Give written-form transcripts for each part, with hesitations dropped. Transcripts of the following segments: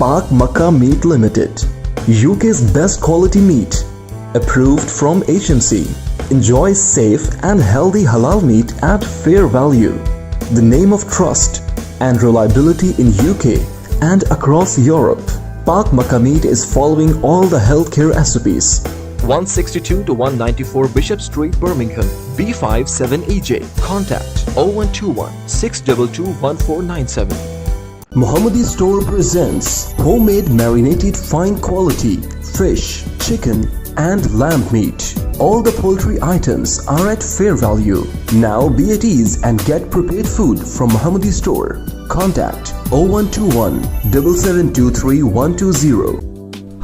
Pak Makkah Meat Limited, UK's best quality meat, approved from HMC. Enjoy safe and healthy halal meat at fair value. The name of trust and reliability in UK and across Europe. Pak Makkah Meat is following all the healthcare SOPs. 162 to 194 Bishop Street, Birmingham, B57EJ. Contact 0121 622 1497. Muhammadi Store presents homemade marinated fine quality fish, chicken and lamb meat. All the poultry items are at fair value. Now be at ease and get prepared food from Muhammadi Store. Contact 0121 7723 120.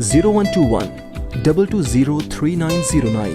0121 220 3909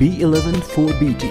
B11 4BT।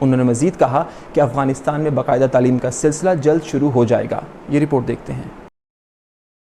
انہوں نے مزید کہا کہ افغانستان میں باقاعدہ تعلیم کا سلسلہ جلد شروع ہو جائے گا۔ یہ رپورٹ دیکھتے ہیں۔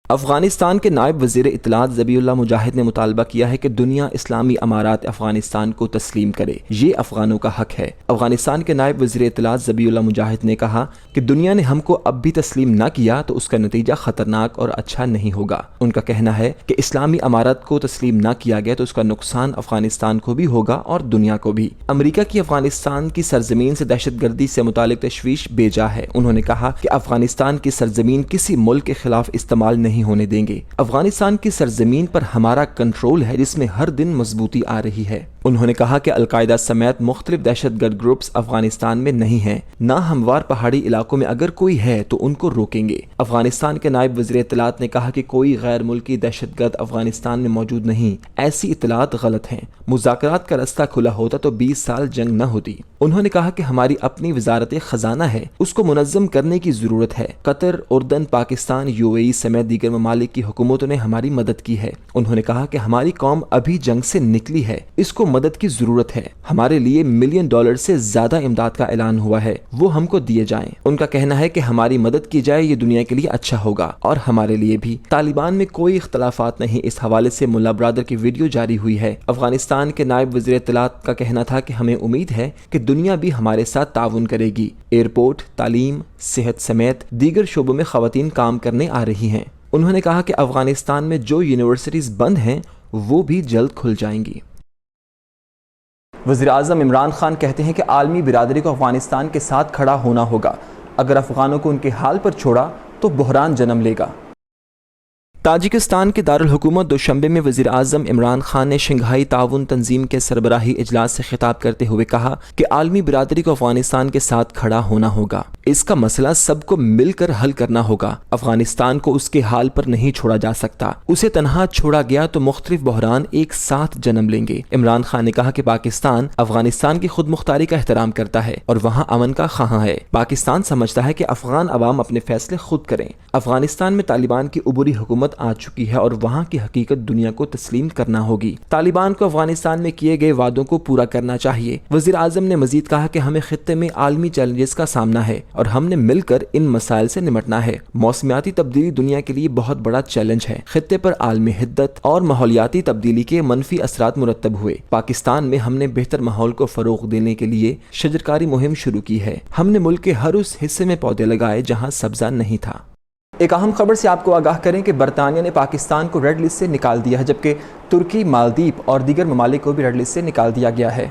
افغانستان کے نائب وزیر اطلاعات ذبیح اللہ مجاہد نے مطالبہ کیا ہے کہ دنیا اسلامی امارات افغانستان کو تسلیم کرے، یہ افغانوں کا حق ہے۔ افغانستان کے نائب وزیر اطلاعات ذبیح اللہ مجاہد نے کہا کہ دنیا نے ہم کو اب بھی تسلیم نہ کیا تو اس کا نتیجہ خطرناک اور اچھا نہیں ہوگا۔ ان کا کہنا ہے کہ اسلامی امارات کو تسلیم نہ کیا گیا تو اس کا نقصان افغانستان کو بھی ہوگا اور دنیا کو بھی۔ امریکہ کی افغانستان کی سرزمین سے دہشت گردی سے متعلق تشویش بے جا ہے۔ انہوں نے کہا کہ افغانستان کی سرزمین کسی ملک کے خلاف استعمال نہیں ہونے دیں گے۔ افغانستان کی سرزمین پر ہمارا کنٹرول ہے جس میں ہر دن مضبوطی آ رہی ہے۔ انہوں نے کہا کہ القاعدہ سمیت مختلف دہشت گرد گروپس افغانستان میں نہیں ہیں، نہ ہموار پہاڑی علاقوں میں اگر کوئی ہے تو ان کو روکیں گے۔ افغانستان کے نائب وزیر اطلاعات نے کہا کہ کوئی غیر ملکی دہشت گرد افغانستان میں موجود نہیں، ایسی اطلاعات غلط ہیں۔ مذاکرات کا راستہ کھلا ہوتا تو 20 سال جنگ نہ ہوتی۔ انہوں نے کہا کہ ہماری اپنی وزارت خزانہ ہے، اس کو منظم کرنے کی ضرورت ہے۔ قطر، اردن، پاکستان، UAE سمیت دیگر ممالک کی حکومتوں نے ہماری مدد کی ہے۔ انہوں نے کہا کہ ہماری قوم ابھی جنگ سے نکلی ہے، اس کو مدد کی ضرورت ہے۔ ہمارے لیے $1 ملین سے زیادہ امداد کا اعلان ہوا ہے، وہ ہم کو دیے جائیں۔ ان کا کہنا ہے کہ ہماری مدد کی جائے، یہ دنیا کے لیے اچھا ہوگا اور ہمارے لیے بھی۔ طالبان میں کوئی اختلافات نہیں، اس حوالے سے ملا برادر کی ویڈیو جاری ہوئی ہے۔ افغانستان کے نائب وزیر اطلاعات کا کہنا تھا کہ ہمیں امید ہے کہ دنیا بھی ہمارے ساتھ تعاون کرے گی۔ ایئرپورٹ، تعلیم، صحت سمیت دیگر شعبوں میں خواتین کام کرنے آ رہی ہیں۔ انہوں نے کہا کہ افغانستان میں جو یونیورسٹیز بند ہیں وہ بھی جلد کھل جائیں گی۔ وزیر اعظم عمران خان کہتے ہیں کہ عالمی برادری کو افغانستان کے ساتھ کھڑا ہونا ہوگا، اگر افغانوں کو ان کے حال پر چھوڑا تو بحران جنم لے گا۔ تاجکستان کے دارالحکومت دوشنبے میں وزیر اعظم عمران خان نے شنگھائی تعاون تنظیم کے سربراہی اجلاس سے خطاب کرتے ہوئے کہا کہ عالمی برادری کو افغانستان کے ساتھ کھڑا ہونا ہوگا، اس کا مسئلہ سب کو مل کر حل کرنا ہوگا۔ افغانستان کو اس کے حال پر نہیں چھوڑا جا سکتا، اسے تنہا چھوڑا گیا تو مختلف بحران ایک ساتھ جنم لیں گے۔ عمران خان نے کہا کہ پاکستان افغانستان کی خود مختاری کا احترام کرتا ہے اور وہاں امن کا خواہاں ہے۔ پاکستان سمجھتا ہے کہ افغان عوام اپنے فیصلے خود کریں۔ افغانستان میں طالبان کی عبوری حکومت آ چکی ہے اور وہاں کی حقیقت دنیا کو تسلیم کرنا ہوگی۔ طالبان کو افغانستان میں کیے گئے وعدوں کو پورا کرنا چاہیے۔ وزیر اعظم نے مزید کہا کہ ہمیں خطے میں عالمی چیلنجز کا سامنا ہے اور ہم نے مل کر ان مسائل سے نمٹنا ہے۔ موسمیاتی تبدیلی دنیا کے لیے بہت بڑا چیلنج ہے۔ خطے پر عالمی حدت اور ماحولیاتی تبدیلی کے منفی اثرات مرتب ہوئے۔ پاکستان میں ہم نے بہتر ماحول کو فروغ دینے کے لیے شجرکاری مہم شروع کی ہے۔ ہم نے ملک کے ہر اس حصے میں پودے لگائے جہاں سبزہ نہیں تھا۔ ایک اہم خبر سے آپ کو آگاہ کریں کہ برطانیہ نے پاکستان کو ریڈ لسٹ سے نکال دیا ہے، جبکہ ترکی، مالدیپ اور دیگر ممالک کو بھی ریڈ لسٹ سے نکال دیا گیا ہے۔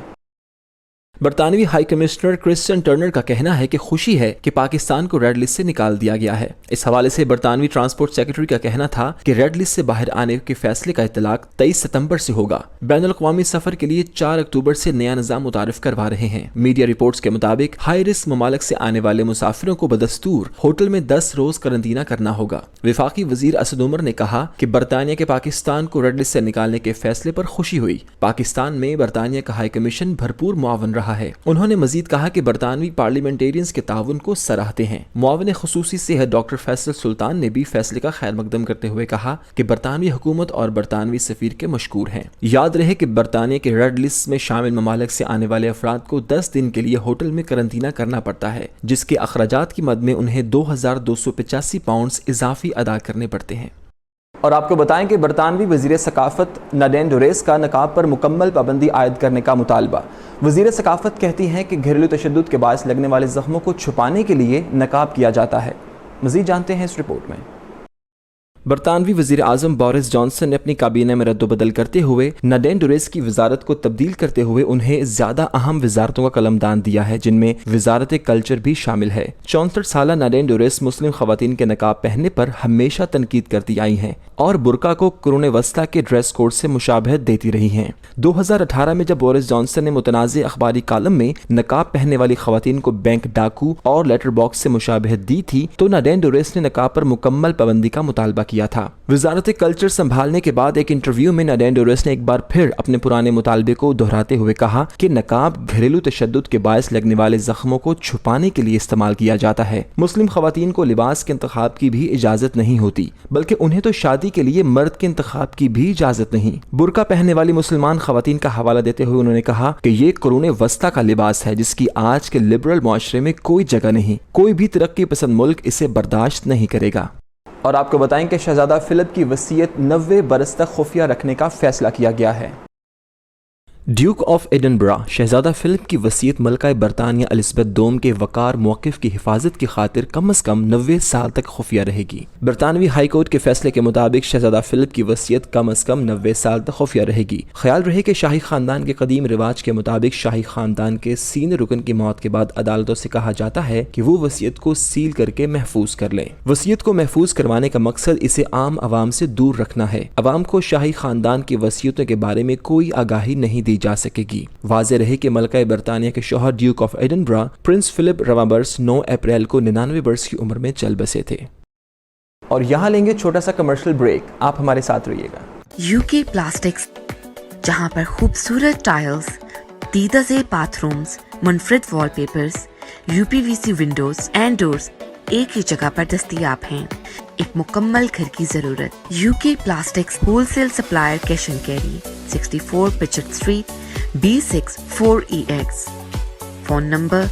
برطانوی ہائی کمشنر کرسٹن ٹرنر کا کہنا ہے کہ خوشی ہے کہ پاکستان کو ریڈ لسٹ سے نکال دیا گیا ہے۔ اس حوالے سے برطانوی ٹرانسپورٹ سیکرٹری کا کہنا تھا کہ ریڈ لسٹ سے باہر آنے کے فیصلے کا اطلاق 23 ستمبر سے ہوگا۔ بین الاقوامی سفر کے لیے 4 اکتوبر سے نیا نظام متعارف کروا رہے ہیں۔ میڈیا رپورٹس کے مطابق ہائی رسک ممالک سے آنے والے مسافروں کو بدستور ہوٹل میں 10 روز قرنطینہ کرنا ہوگا۔ وفاقی وزیر اسد عمر نے کہا کہ برطانیہ کے پاکستان کو ریڈ لسٹ سے نکالنے کے فیصلے پر خوشی ہوئی۔ پاکستان میں برطانیہ کا ہائی کمیشن بھرپور معاون رہا ہے۔ انہوں نے مزید کہا کہ برطانوی پارلیمنٹیرینز کے تعاون کو سراہتے ہیں۔ معاون خصوصی صحت ڈاکٹر فیصل سلطان نے بھی فیصلے کا خیر مقدم کرتے ہوئے کہا کہ برطانوی حکومت اور برطانوی سفیر کے مشکور ہیں۔ یاد رہے کہ برطانیہ کے ریڈ لسٹ میں شامل ممالک سے آنے والے افراد کو 10 دن کے لیے ہوٹل میں قرنطینہ کرنا پڑتا ہے، جس کے اخراجات کی مد میں انہیں 2285 پاؤنڈز اضافی ادا کرنے پڑتے ہیں۔ اور آپ کو بتائیں کہ برطانوی وزیر ثقافت ناڈین ڈوریس کا نقاب پر مکمل پابندی عائد کرنے کا مطالبہ۔ وزیر ثقافت کہتی ہیں کہ گھریلو تشدد کے باعث لگنے والے زخموں کو چھپانے کے لیے نقاب کیا جاتا ہے۔ مزید جانتے ہیں اس رپورٹ میں۔ برطانوی وزیر اعظم بورس جانسن نے اپنی کابینہ میں رد و بدل کرتے ہوئے ناڈین ڈوریس کی وزارت کو تبدیل کرتے ہوئے انہیں زیادہ اہم وزارتوں کا قلمدان دیا ہے، جن میں وزارت کلچر بھی شامل ہے۔ 64 سالہ ناڈین ڈوریس مسلم خواتین کے نقاب پہننے پر ہمیشہ تنقید کرتی آئی ہیں اور برقع کو قرون وسطیٰ کے ڈریس کوڈ سے مشابہت دیتی رہی ہیں۔ 2018 میں جب بورس جانسن نے متنازع اخباری کالم میں نقاب پہننے والی خواتین کو بینک ڈاکو اور لیٹر باکس سے مشابہت دی تھی تو ناڈین ڈوریس نے نقاب پر مکمل پابندی کا مطالبہ کیا۔ کیا تھا۔ وزارت کلچر سنبھالنے کے بعد ایک انٹرویو میں نڈین ڈوریس نے ایک بار پھر اپنے پرانے مطالبے کو دہراتے ہوئے کہا کہ نقاب گھریلو تشدد کے باعث لگنے والے زخموں کو چھپانے کے لیے استعمال کیا جاتا ہے۔ مسلم خواتین کو لباس کے انتخاب کی بھی اجازت نہیں ہوتی، بلکہ انہیں تو شادی کے لیے مرد کے انتخاب کی بھی اجازت نہیں۔ برقع پہننے والی مسلمان خواتین کا حوالہ دیتے ہوئے انہوں نے کہا کہ یہ قرون وسطیٰ کا لباس ہے جس کی آج کے لبرل معاشرے میں کوئی جگہ نہیں، کوئی بھی ترقی پسند ملک اسے برداشت نہیں کرے گا۔ اور آپ کو بتائیں کہ شہزادہ فلپ کی وصیت 90 برس تک خفیہ رکھنے کا فیصلہ کیا گیا ہے۔ ڈیوک آف ایڈنبرا شہزادہ فلپ کی وصیت ملکہ برطانیہ الزبتھ دوم کے وقار موقف کی حفاظت کی خاطر کم از کم 90 سال تک خفیہ رہے گی۔ برطانوی ہائی کورٹ کے فیصلے کے مطابق شہزادہ فلپ کی وصیت کم از کم 90 سال تک خفیہ رہے گی۔ خیال رہے کہ شاہی خاندان کے قدیم رواج کے مطابق شاہی خاندان کے سینئر رکن کی موت کے بعد عدالتوں سے کہا جاتا ہے کہ وہ وصیت کو سیل کر کے محفوظ کر لیں۔ وصیت کو محفوظ کروانے کا مقصد اسے عام عوام سے دور رکھنا ہے۔ عوام کو شاہی خاندان کی وصیتوں کے بارے میں کوئی آگاہی نہیں دی جا سکے گی۔ واضح رہے کہ ملکہ برطانیہ کے شوہر Duke of Edinburgh Prince Philip رواں برس 9 اپریل کو 99 برس کی عمر میں چل بسے تھے۔ اور یہاں لیں گے چھوٹا سا کمرشل بریک، آپ ہمارے ساتھ رہیے گا۔ UK پلاسٹکس، جہاں پر خوبصورت ٹائلز، دیدہ زیب باتھ رومز، منفرد وال papers, UPVC Windows and doors ایک ہی جگہ پر دستیاب ہیں۔ ایک مکمل گھر کی ضرورت۔ UK plastics wholesale supplier cash and carry, 64 پچٹ street, B6 4EX۔ Phone number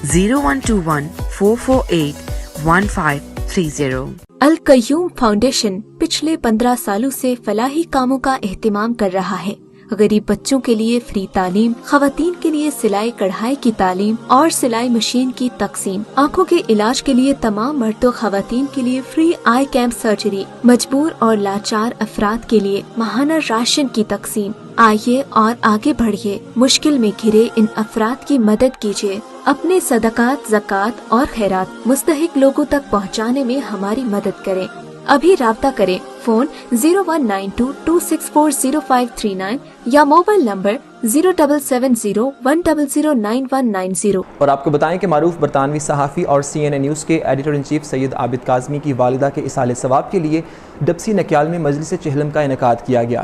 0121 448 1530۔ Al-Qayyum foundation پچھلے 15 سالوں سے فلاحی کاموں کا اہتمام کر رہا ہے۔ غریب بچوں کے لیے فری تعلیم، خواتین کے لیے سلائی کڑھائی کی تعلیم اور سلائی مشین کی تقسیم، آنکھوں کے علاج کے لیے تمام مرد و خواتین کے لیے فری آئی کیمپ سرجری، مجبور اور لاچار افراد کے لیے ماہانہ راشن کی تقسیم۔ آئیے اور آگے بڑھیے، مشکل میں گھرے ان افراد کی مدد کیجیے۔ اپنے صدقات، زکوٰۃ اور خیرات مستحق لوگوں تک پہنچانے میں ہماری مدد کریں۔ ابھی رابطہ کریں، فون 019226400539 یا موبائل نمبر 077010099190۔ اور آپ کو بتائیں کہ معروف برطانوی صحافی اور CNN نیوز کے ایڈیٹر ان چیف سید عابد کاظمی کی والدہ کے اصالِ ثواب کے لیے ڈبسی نکیال میں مجلس چہلم کا انعقاد کیا گیا،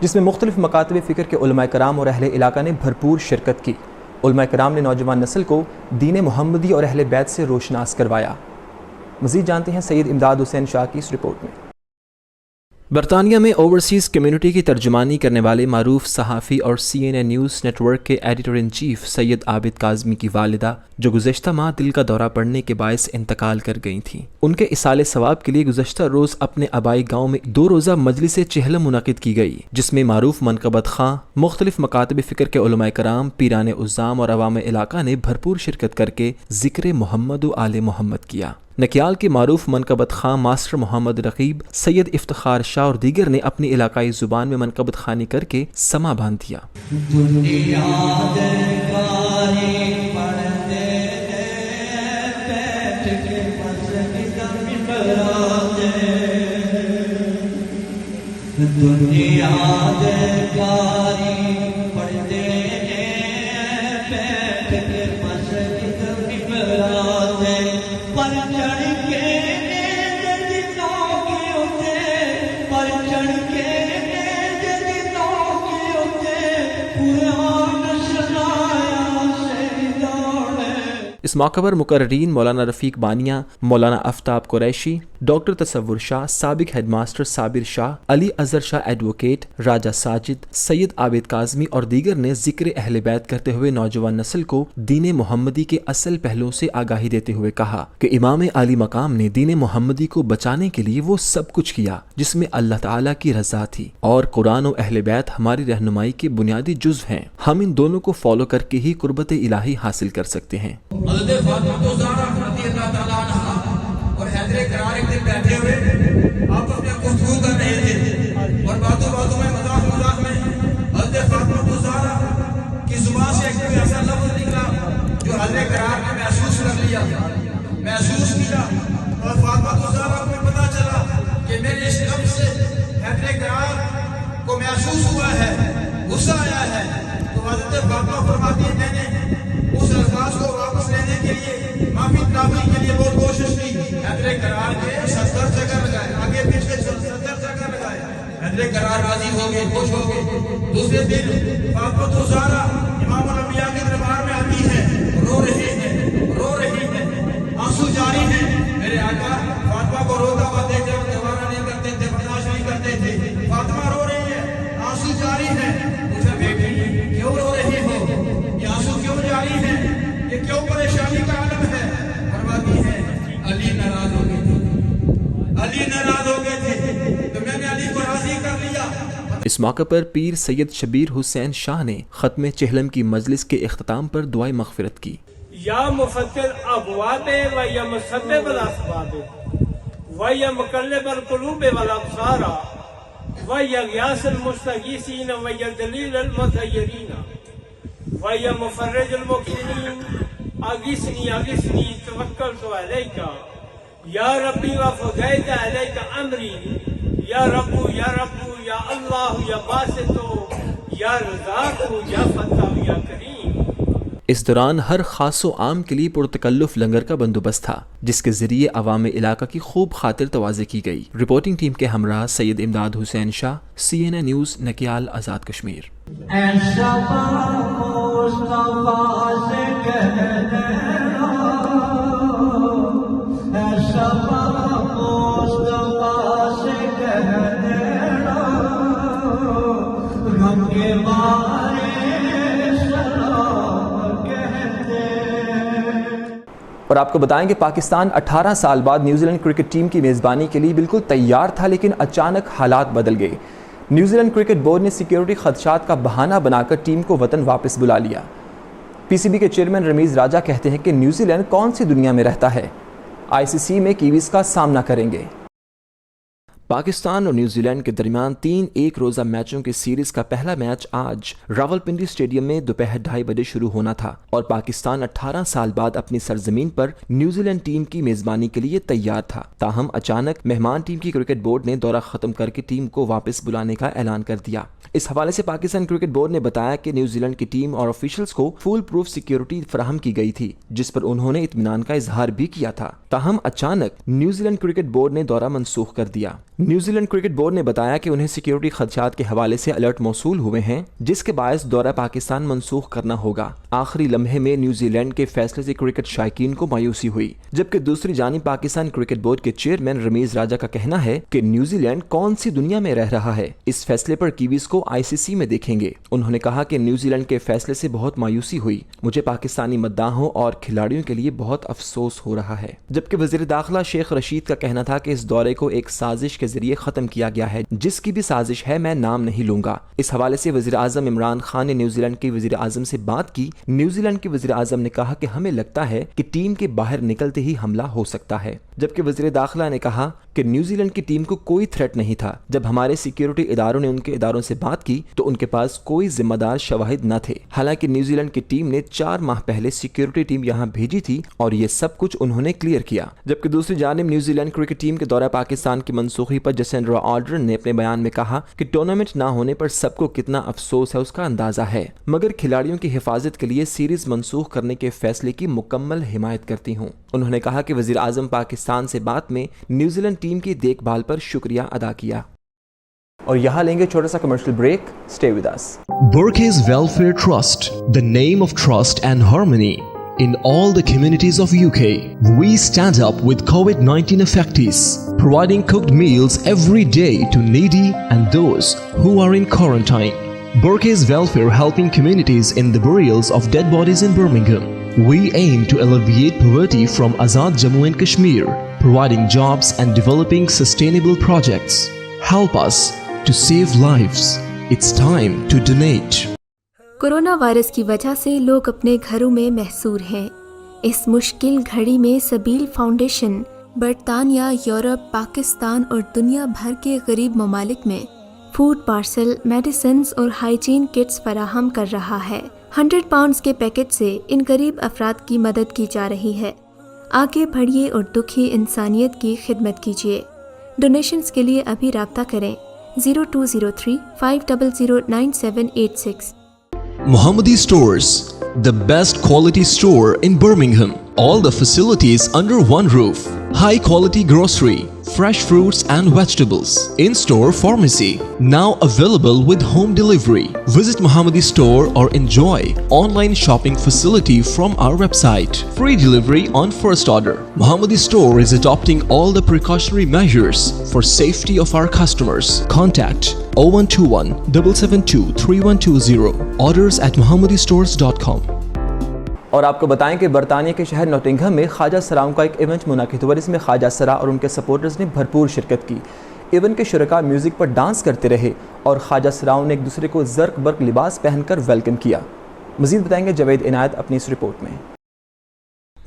جس میں مختلف مکاتب فکر کے علماء کرام اور اہل علاقہ نے بھرپور شرکت کی۔ علماء کرام نے نوجوان نسل کو دین محمدی اور اہل بیت سے روشناس کروایا۔ مزید جانتے ہیں سید امداد حسین شاہ کی اس رپورٹ میں۔ برطانیہ میں اوورسیز کمیونٹی کی ترجمانی کرنے والے معروف صحافی اور CNN نیوز نیٹ ورک کے ایڈیٹر ان چیف سید عابد کاظمی کی والدہ، جو گزشتہ ماہ دل کا دورہ پڑنے کے باعث انتقال کر گئی تھیں، ان کے اصالِ ثواب کے لیے گزشتہ روز اپنے آبائی گاؤں میں 2 روزہ مجلس چہلم منعقد کی گئی، جس میں معروف منقبت خواں، مختلف مکاتب فکر کے علماء کرام، پیران عظام اور عوام علاقہ نے بھرپور شرکت کر کے ذکر محمد و آل محمد کیا۔ نکیال کے معروف منقبت خواں ماسٹر محمد رقیب، سید افتخار شاہ اور دیگر نے اپنی علاقائی زبان میں منقبت خوانی کر کے سما باندھ دیا۔ دنیا دلکاری پڑھتے بیٹھ کے مسجد میں براتے، دنیا دلکاری پڑھتے بیٹھ کے مسجد میں براتے، پر چڑھ کے جدوں کے اتے، پر چڑھ کے جدوں کے اتے قرآن سنایا شہیدوں نے۔ اس موقع پر مقررین مولانا رفیق بانیہ، مولانا آفتاب قریشی، ڈاکٹر تصور شاہ، سابق ہیڈ ماسٹر صابر شاہ، علی اظہر شاہ ایڈوکیٹ، راجہ ساجد، سید عابد کاظمی اور دیگر نے ذکر اہل بیت کرتے ہوئے نوجوان نسل کو دین محمدی کے اصل پہلوؤں سے آگاہی دیتے ہوئے کہا کہ امام عالی مقام نے دین محمدی کو بچانے کے لیے وہ سب کچھ کیا جس میں اللہ تعالیٰ کی رضا تھی، اور قرآن و اہل بیت ہماری رہنمائی کے بنیادی جزو ہیں۔ ہم ان دونوں کو فالو کر کے ہی قربت الہی حاصل کر سکتے ہیں۔ حضرت فاطمہ الزہرا رضی اللہ تعالیٰ عنہا اور حیدر کرار ایک دن بیٹھے ہوئے آپس میں گفتگو کر رہے تھے، اور باتوں میں مذاق میں حضرت فاطمہ الزہرا کی زبان سے ایک کوئی ایسا لفظ نکلا جو حیدر کرار نے محسوس کر لیا، محسوس کیا، اور فاطمہ الزہرا کو پتا چلا کہ میرے اس لفظ سے حیدر کرار کو محسوس ہوا ہے، غصہ آیا ہے۔ تو حضرت فاطمہ فرماتی ہے میں نے اس الفاظ کو واپس لینے کے لیے، معافی تلافی کے لیے بہت کوشش کی، حیدر کرار کے 70 جگہ لگائے، آگے پیچھے چل حضرت قرار راضی ہو گئے، خوش ہو گئے. دوسرے دن فاطمہ الزہرا امام الانبیاء کے دربار میں آتی ہے، رو رہی ہے، آنسو جاری ہیں. میرے آقا فاطمہ کو روتا ہوا دیکھتے ہوئے دوبارہ نہیں کرتے تھے، برداشت نہیں کرتے تھے. فاطمہ رو رہی ہے، آنسو جاری ہیں. پوچھا بیٹی کیوں رو رہی ہو، یہ آنسو کیوں جاری ہیں، یہ کیوں پریشانی کا عالم ہے؟ فرماتی ہے علی ناراض ہو گئے تھے، علی ناراض ہو گئے تھے تو میں نے علی کو راضی کر لیا. اس موقع پر پیر سید شبیر حسین شاہ نے ختم چہلم کی مجلس کے اختتام پر دعائے مغفرت کی. یا مفتر ابواب و یا مسبب الاسباب و یا مقلب القلوب والابصار و یا غیاث المستغیثین و یا دلیل المتحیرین و یا مفرج المحسنین اغثنی اغثنی توکلت علیک یا ربی و فضیت علیک امری یا رب یا اللہ یا باسط یا رزاق یا فتح یا کریم. اس دوران ہر خاص و عام کے لیے پرتکلف لنگر کا بندوبست تھا، جس کے ذریعے عوام علاقہ کی خوب خاطر تواضع کی گئی. رپورٹنگ ٹیم کے ہمراہ سید امداد حسین شاہ، CNN نیوز، نکیال، آزاد کشمیر. اور آپ کو بتائیں کہ پاکستان 18 سال بعد نیوزی لینڈ کرکٹ ٹیم کی میزبانی کے لیے بالکل تیار تھا، لیکن اچانک حالات بدل گئے. نیوزی لینڈ کرکٹ بورڈ نے سیکیورٹی خدشات کا بہانہ بنا کر ٹیم کو وطن واپس بلا لیا. PCB کے چیئرمین رمیز راجہ کہتے ہیں کہ نیوزی لینڈ کون سی دنیا میں رہتا ہے، ICC میں کیویز کا سامنا کریں گے. پاکستان اور نیوزی لینڈ کے درمیان 3 ایک روزہ میچوں کی سیریز کا پہلا میچ آج راولپنڈی اسٹیڈیم میں دوپہر 2:30 بجے شروع ہونا تھا اور پاکستان 18 سال بعد اپنی سرزمین پر نیوزی لینڈ ٹیم کی میزبانی کے لیے تیار تھا. تاہم اچانک مہمان ٹیم کی کرکٹ بورڈ نے دورہ ختم کر کے ٹیم کو واپس بلانے کا اعلان کر دیا. اس حوالے سے پاکستان کرکٹ بورڈ نے بتایا کہ نیوزی لینڈ کی ٹیم اور آفیشلز کو فول پروف سیکیورٹی فراہم کی گئی تھی، جس پر انہوں نے اطمینان کا اظہار بھی کیا تھا. تاہم اچانک نیوزی لینڈ کرکٹ بورڈ نے دورہ منسوخ کر دیا. نیوزی لینڈ کرکٹ بورڈ نے بتایا کہ انہیں سیکیورٹی خدشات کے حوالے سے الرٹ موصول ہوئے ہیں، جس کے باعث دورہ پاکستان منسوخ کرنا ہوگا. آخری لمحے میں نیوزی لینڈ کے فیصلے سے کرکٹ شائقین کو مایوسی ہوئی، جبکہ دوسری جانب پاکستان کرکٹ بورڈ کے چیئرمین رمیز راجہ کا کہنا ہے کہ نیوزی لینڈ کون سی دنیا میں رہ رہا ہے، اس فیصلے پر کیویز کو ICC میں دیکھیں گے. انہوں نے کہا کہ نیوزی لینڈ کے فیصلے سے بہت مایوسی ہوئی، مجھے پاکستانی مداحوں اور کھلاڑیوں کے لیے بہت افسوس ہو رہا ہے. جبکہ وزیر داخلہ شیخ رشید کا کہنا تھا کہ اس دورے کو ایک سازش کے ذریعے ختم کیا گیا ہے، جس کی بھی سازش ہے میں نام نہیں لوں گا. اس حوالے سے وزیر اعظم عمران خان نے نیوزی لینڈ کے وزیر اعظم سے بات کی. نیوزی لینڈ کے وزیر اعظم نے کہا کہ ہمیں لگتا ہے کہ ٹیم کے باہر نکلتے ہی حملہ ہو سکتا ہے، جبکہ وزیر داخلہ نے کہا کہ نیوزی لینڈ کی ٹیم کو کوئی تھریٹ نہیں تھا. جب ہمارے سیکیورٹی اداروں نے ان کے اداروں سے بات کی تو ان کے پاس کوئی ذمہ دار شواہد نہ تھے. حالانکہ نیوزی لینڈ کی ٹیم نے 4 ماہ پہلے سیکیورٹی ٹیم یہاں بھیجی تھی اور یہ سب کچھ انہوں نے کلیئر کیا. جبکہ دوسری جانب نیوزی لینڈ کرکٹ ٹیم کے دورہ پاکستان کی منسوخی پر جسینڈرا آرڈرن نے اپنے بیان میں کہا کہ ٹورنامنٹ نہ ہونے پر سب کو کتنا افسوس ہے اس کا اندازہ ہے، مگر کھلاڑیوں کی حفاظت کے لیے سیریز منسوخ کرنے کے فیصلے کی مکمل حمایت کرتی ہوں. انہوں نے کہا کہ وزیر اعظم پاکستان سے بات میں نیوزی لینڈ ٹیم کی دیکھ بھال پر شکریہ ادا کیا. اور یہاں لیں گے چھوٹا سا commercial break. Stay with us. Burkes Welfare Trust, the name of trust and harmony in all the communities of UK. We stand up with COVID-19 affectees, providing cooked meals every day to needy and those who are in quarantine. Burkes Welfare helping communities in the burials of dead bodies in Birmingham. We aim to alleviate poverty from Azad Jammu and Kashmir, providing jobs and developing sustainable projects. Help us to save lives. It's time to donate. Corona virus کی وجہ سے لوگ اپنے گھروں میں محصور ہیں. اس مشکل گھڑی میں سبیل فاؤنڈیشن برطانیہ، یورپ، پاکستان اور دنیا بھر کے غریب ممالک میں فوڈ پارسل، میڈیسنز اور ہائیجین کٹس فراہم کر رہا ہے. 100 پاؤنڈز کے پیکٹ سے ان غریب افراد کی مدد کی جا رہی ہے. آگے بڑھیے اور دکھی انسانیت کی خدمت کیجیے. ڈونیشنز کے لیے ابھی رابطہ کریں 0203 500 9786. Mohammadi Stores, the best quality store in Birmingham. All the facilities under one roof. High quality grocery, fresh fruits and vegetables. In-store pharmacy, now available with home delivery. Visit Muhammadi store or enjoy online shopping facility from our website. Free delivery on first order. Muhammadi store is adopting all the precautionary measures for safety of our customers. Contact 0121 772 3120. Orders at muhammadistores.com. اور آپ کو بتائیں کہ برطانیہ کے شہر نوٹنگہم میں خواجہ سراؤں کا ایک ایونٹ منعقد ہوا جس میں خواجہ سرا اور ان کے سپورٹرز نے بھرپور شرکت کی. ایونٹ کے شرکاء میوزک پر ڈانس کرتے رہے اور خواجہ سراؤں نے ایک دوسرے کو زرق برق لباس پہن کر ویلکم کیا. مزید بتائیں گے جاوید عنایت اپنی اس رپورٹ میں.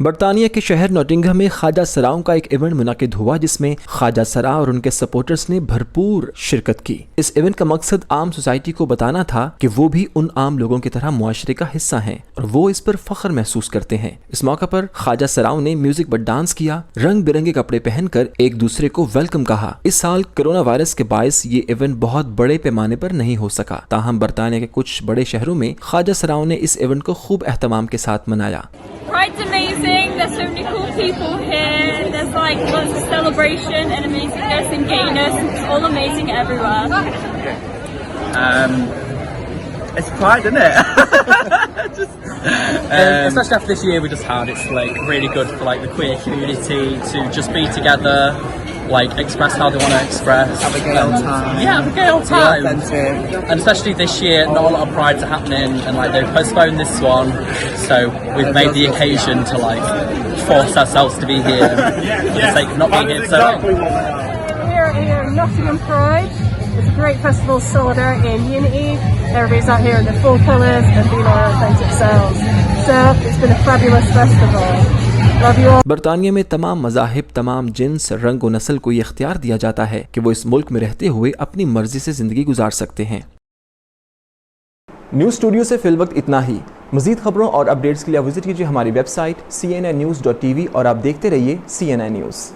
برطانیہ کے شہر نوٹنگہم میں خواجہ سراؤں کا ایک ایونٹ منعقد ہوا جس میں خواجہ سرا اور ان کے سپورٹرز نے بھرپور شرکت کی. اس ایونٹ کا مقصد عام سوسائٹی کو بتانا تھا کہ وہ بھی ان عام لوگوں کی طرح معاشرے کا حصہ ہیں اور وہ اس پر فخر محسوس کرتے ہیں. اس موقع پر خواجہ سراؤں نے میوزک پر ڈانس کیا، رنگ برنگے کپڑے پہن کر ایک دوسرے کو ویلکم کہا. اس سال کرونا وائرس کے باعث یہ ایونٹ بہت بڑے پیمانے پر نہیں ہو سکا، تاہم برطانیہ کے کچھ بڑے شہروں میں خواجہ سراؤں نے اس ایونٹ کو خوب اہتمام کے ساتھ منایا. Pride's amazing, there's so many cool people here, there's like lots of celebration and amazingness and gayness, it's all amazing everywhere. It's Pride, isn't it? Especially after this year we just had, it's like really good for like the queer community to just be together, like express how they want to express. Have a gay old time. Yeah, have a gay old time. And especially this year, not a lot of Prides are happening, and like they've postponed this one, so we've made the occasion to like force ourselves to be here for the sake of not being here. So We're here at Nottingham Pride. It's a great festival, solidarity and unity. Everybody's out here in their full colours and being our authentic selves. So it's been a fabulous festival. برطانیہ میں تمام مذاہب، تمام جنس، رنگ و نسل کو یہ اختیار دیا جاتا ہے کہ وہ اس ملک میں رہتے ہوئے اپنی مرضی سے زندگی گزار سکتے ہیں. نیوز اسٹوڈیو سے فی الوقت اتنا ہی. مزید خبروں اور اپڈیٹس کے لیے وزٹ کیجیے ہماری ویب سائٹ cnnews.tv اور آپ دیکھتے رہیے CNN نیوز.